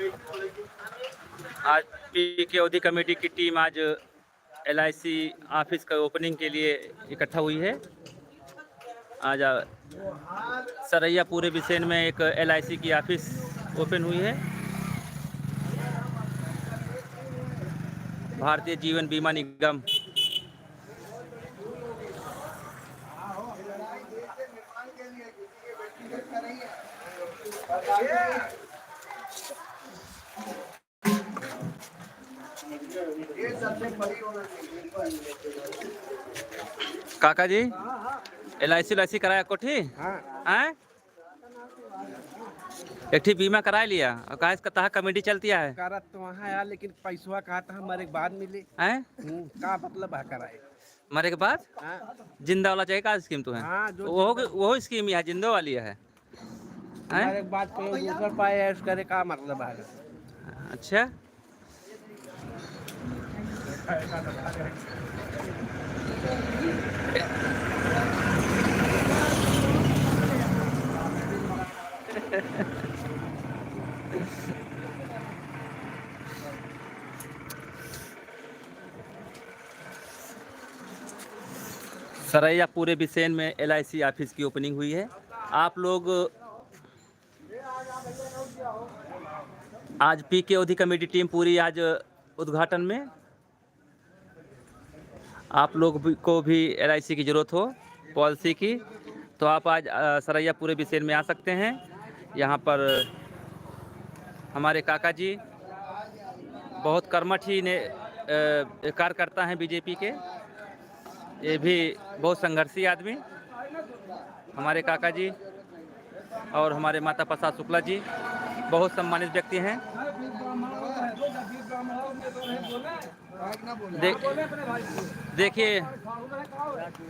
आज पीके ओदी कमेटी की टीम आज LIC ऑफिस का ओपनिंग के लिए इकट्ठा हुई है। आज सरैया पूरे बिसेन में एक LIC की ऑफिस ओपन हुई है। भारतीय जीवन बीमा निगम काका जी LIC कराया कोठी हैं? एक ठीक बीमा करा लिया और कहा इसका तहा कमेटी चलती है करत तो वहाँ यार, लेकिन पैसवा कहा था हमारे के बाद मिले हैं? का मतलब है कराए। मरे के बाद जिंदा वाला चाहिए का स्कीम तो है? हाँ, वो स्कीम ही है, जिंदा वाली है। हमारे के बाद कोई दूसर पाए ऐश करे का मतलब है। अच्छा सरैया पूरे बिसेन में LIC ऑफिस की ओपनिंग हुई है। आप लोग आज पीके ओदी कमेटी टीम पूरी आज उद्घाटन में, आप लोग को भी LIC की ज़रूरत हो पॉलिसी की तो आप आज सरैया पूरे बिसेन में आ सकते हैं। यहाँ पर हमारे काका जी बहुत कर्मठ ही ने कार्यकर्ता हैं बीजेपी के, ये भी बहुत संघर्षी आदमी हमारे काका जी और हमारे माता प्रसाद शुक्ला जी बहुत सम्मानित व्यक्ति हैं।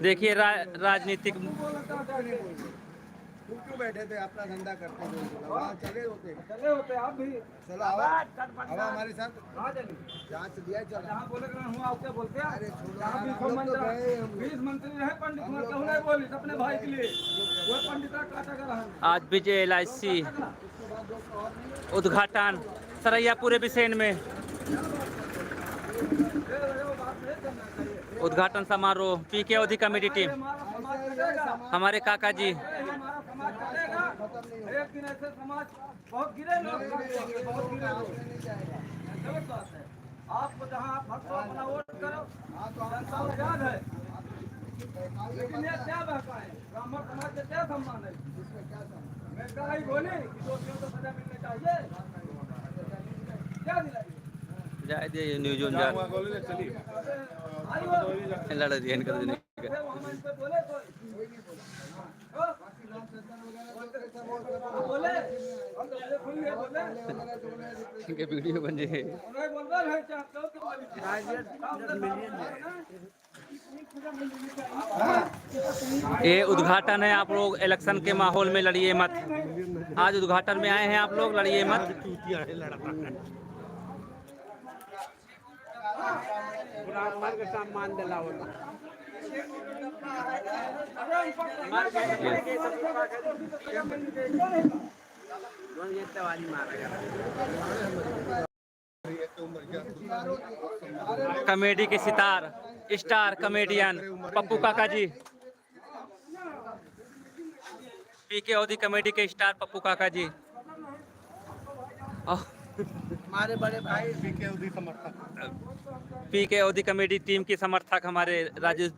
देखिए राजनीतिक क्यों बैठे थे, अपना धंधा करते थे, चले होते आप भी चलो हमारे साथ जांच दिया चलो बोले क्या बोलते हैं। अरे मंत्री रहे पंडित नहीं बोली अपने भाई के लिए वो पंडित आज विजय LIC उद्घाटन सरैया पूरे बिसेन में उद्घाटन समारोह पीके ओदी कमेटी टीम हमारे काका जी। एक दिन ऐसे समाज बहुत गिरे लोग, बहुत गिरे लोग। गलत बात है। आपको जहाँ भक्त अपना वोट करो जनता को याद है, लेकिन ये क्या बहकाए ब्राह्मण समाज से क्या सम्मान है। मैं कहा ही बोली कि दोषियों को सजा मिलनी चाहिए, क्या दिलाई जाए दे न्यूज़ ऑन जा लड़ दिया इनका देने इनके वीडियो बन जाए। ये उद्घाटन है, आप लोग इलेक्शन के माहौल में लड़िए मत। आज उद्घाटन में आए हैं आप लोग, लड़िए मत। सम्मान दिला होता कॉमेडी के सितार स्टार कॉमेडियन पप्पू काका जी, पीके ओदी कॉमेडी के स्टार पप्पू काका जी, हमारे बड़े भाई पीके ओदी कॉमेडी टीम के समर्थक हमारे राजू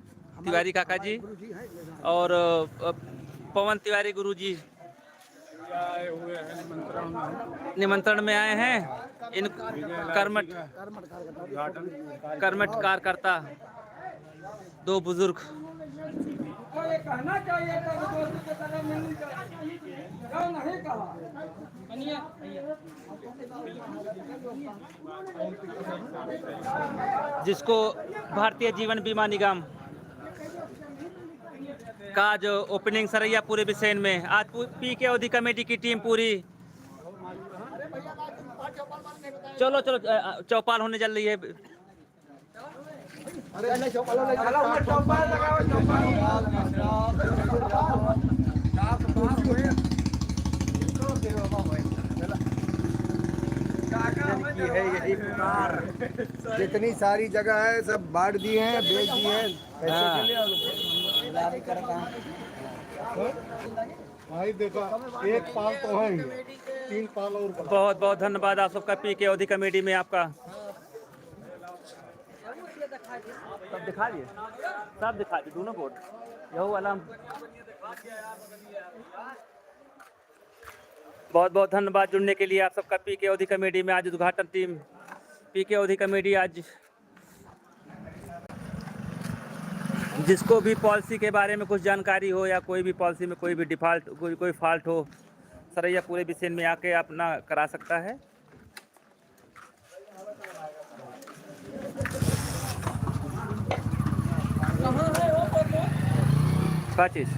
तिवारी काका जी और पवन तिवारी गुरु जी निमंत्रण में आए हैं। इन कर्मठ कार्यकर्ता दो बुजुर्ग कहना चाहिए जिसको भारतीय जीवन बीमा निगम का जो ओपनिंग सरैया पूरे बिसेन में आज पीके ओदी कमेटी की टीम पूरी चलो चौपाल होने चल रही है। की है यही पुकार। जितनी सारी जगह है सब बांट दिए हैं, बेच दिए हैं, पैसे के लिए। भाई देखो, एक पाल तो है ही, 3 पाल और बना। बहुत बहुत धन्यवाद आप सबका, पीके अवधि कमेटी में आपका। सब दिखा दिए, सब दिखा दिए, दोनों बोर्ड यही वाला। बहुत बहुत धन्यवाद जुड़ने के लिए आप सबका, पीके अवधि कमेटी में आज उद्घाटन टीम पीके अवधि कमेटी। आज जिसको भी पॉलिसी के बारे में कुछ जानकारी हो या कोई भी पॉलिसी में कोई भी डिफॉल्ट कोई फॉल्ट हो, सरैया पूरे बिसेन में आके अपना करा सकता है। क्या चीज़?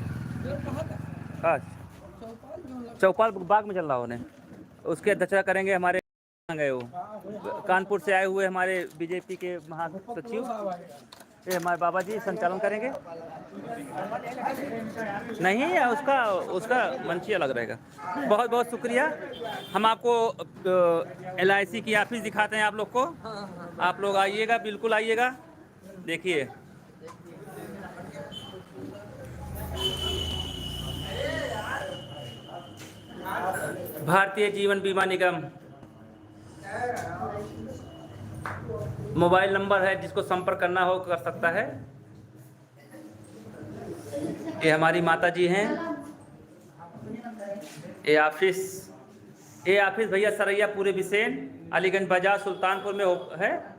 चौपाल बाग में चल रहा होने, उसके अध्यक्षता करेंगे हमारे गए वो कानपुर से आए हुए हमारे बीजेपी के महासचिव, ये हमारे बाबा जी संचालन करेंगे। नहीं है उसका मंच अलग रहेगा। बहुत बहुत शुक्रिया। हम आपको LIC की ऑफिस दिखाते हैं आप लोग को। आप लोग आइएगा, बिल्कुल आइएगा। देखिए भारतीय जीवन बीमा निगम, मोबाइल नंबर है, जिसको संपर्क करना हो कर सकता है। ये हमारी माता जी हैं। ये ऑफिस भैया सरैया पूरे बिसेन, अलीगंज बाजार, सुल्तानपुर में है।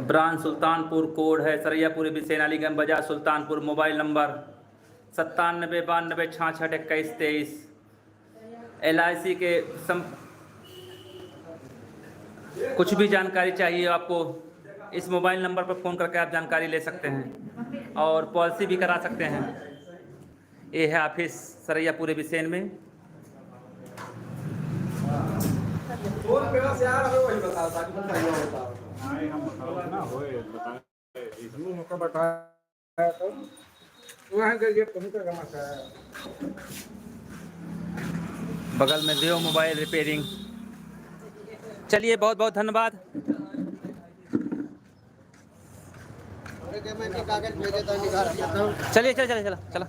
ब्रांच सुल्तानपुर, कोड है सरैया पूरे बिसेन, अलीगंज बाजार, सुल्तानपुर। Mobile number 9792662123। LIC के कुछ भी जानकारी चाहिए आपको, इस मोबाइल नंबर पर फ़ोन करके आप जानकारी ले सकते हैं और पॉलिसी भी करा सकते हैं। ये है ऑफिस सरैया पूरे बिसेन में। बगल में देव मोबाइल रिपेयरिंग। चलिए बहुत बहुत धन्यवाद। कागज भेजे तो निकाल दिया था। चलिए चला।